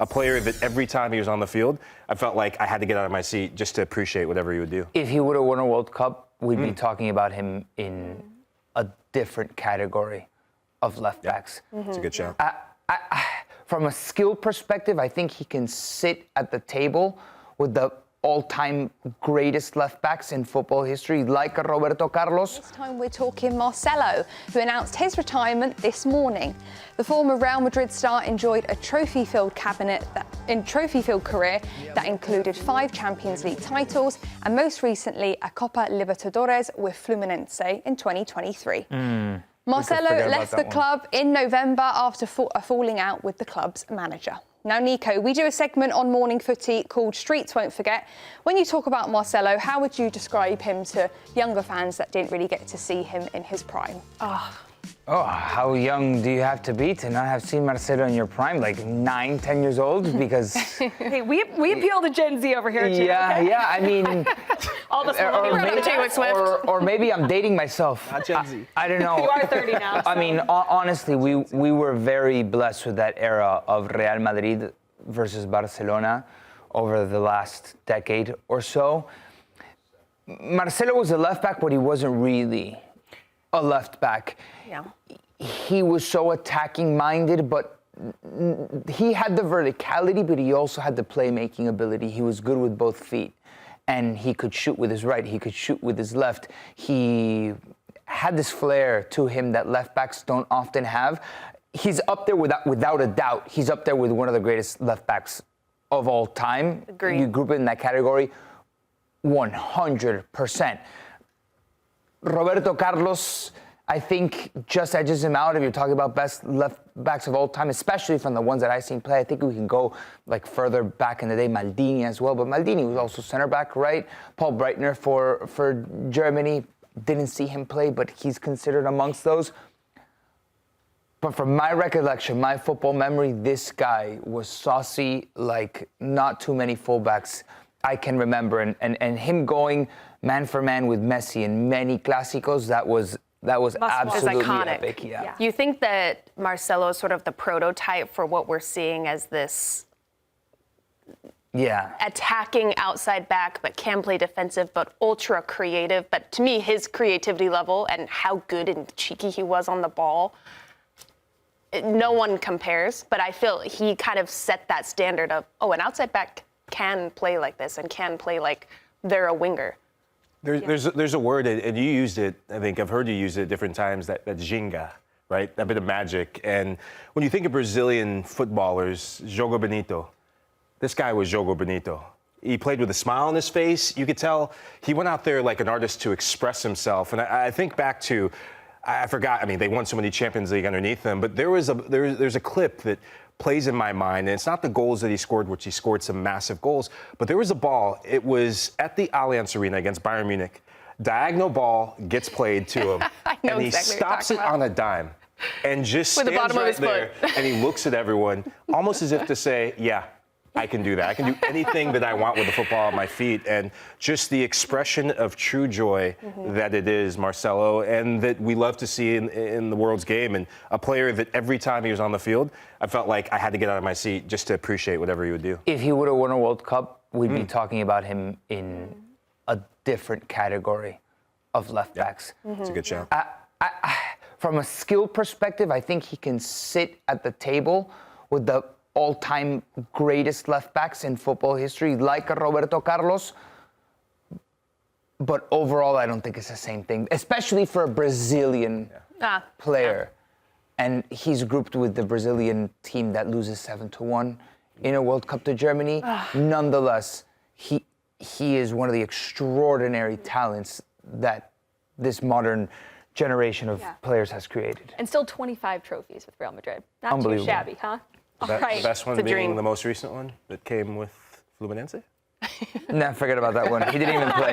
a player that every time he was on the field, I felt like I had to get out of my seat just to appreciate whatever he would do. If he would have won a World Cup, we'd be talking about him in a different category of left backs. It's a good show. From a skill perspective, I think he can sit at the table with the all-time greatest left backs in football history, like a Roberto Carlos. This time we're talking Marcelo, who announced his retirement this morning. The former Real Madrid star enjoyed a trophy-filled career that included 5 Champions League titles and most recently a Copa Libertadores with Fluminense in 2023. Marcelo left the club in November after a falling out with the club's manager. Now, Nico, we do a segment on Morning Footy called Streets Won't Forget. When you talk about Marcelo, how would you describe him to younger fans that didn't really get to see him in his prime? Oh, how young do you have to be to not have seen Marcelo in your prime? Like 9, 10 years old? Because hey, we appeal to Gen Z over here too. Yeah, okay? yeah. I mean, all the or maybe I'm dating myself. Not Gen Z. I don't know. You are 30 now. So. I mean, honestly, we were very blessed with that era of Real Madrid versus Barcelona over the last decade or so. Marcelo was a left back, but he wasn't really a left back. Yeah. He was so attacking minded, but he had the verticality, but he also had the playmaking ability. He was good with both feet, and he could shoot with his right. He could shoot with his left. He had this flair to him that left backs don't often have. He's up there without a doubt. He's up there with one of the greatest left backs of all time. Agreed. You group it in that category, 100%. Roberto Carlos, I think, just edges him out if you're talking about best left backs of all time, especially from the ones that I've seen play. I think we can go like further back in the day, Maldini as well, but Maldini was also center back, right? Paul Breitner for Germany, didn't see him play, but he's considered amongst those. But from my recollection, my football memory, this guy was saucy like not too many fullbacks I can remember, and him going man for man with Messi in many Clásicos, that was absolutely epic. Yeah. You think that Marcelo is sort of the prototype for what we're seeing as this attacking outside back, but can play defensive, but ultra creative. But to me, his creativity level and how good and cheeky he was on the ball, no one compares. But I feel he kind of set that standard of, an outside back can play like this and can play like they're a winger. There's a word, and you used it, I think I've heard you use it at different times, that ginga, right? That bit of magic. And when you think of Brazilian footballers, Jogo Bonito, this guy was Jogo Bonito. He played with a smile on his face. You could tell he went out there like an artist to express himself. And I think back to, I forgot, I mean, they won so many Champions League underneath them, but there's a clip that plays in my mind, and it's not the goals that he scored, which he scored some massive goals, but there was a ball, it was at the Allianz Arena against Bayern Munich, diagonal ball gets played to him, and he stops it on a dime, and just stands right there, and he looks at everyone, almost as if to say, yeah, I can do that. I can do anything that I want with the football at my feet. And just the expression of true joy that it is, Marcelo, and that we love to see in the world's game. And a player that every time he was on the field, I felt like I had to get out of my seat just to appreciate whatever he would do. If he would have won a World Cup, we'd be talking about him in a different category of left backs. It's a good show. From a skill perspective, I think he can sit at the table with the all-time greatest left backs in football history, like a Roberto Carlos. But overall, I don't think it's the same thing, especially for a Brazilian player. And he's grouped with the Brazilian team that loses 7-1 in a World Cup to Germany. Nonetheless, he is one of the extraordinary talents that this modern generation of players has created. And still 25 trophies with Real Madrid. Not Unbelievable. too shabby, huh? The best one being the most recent one that came with Fluminense? Nah, forget about that one. He didn't even play.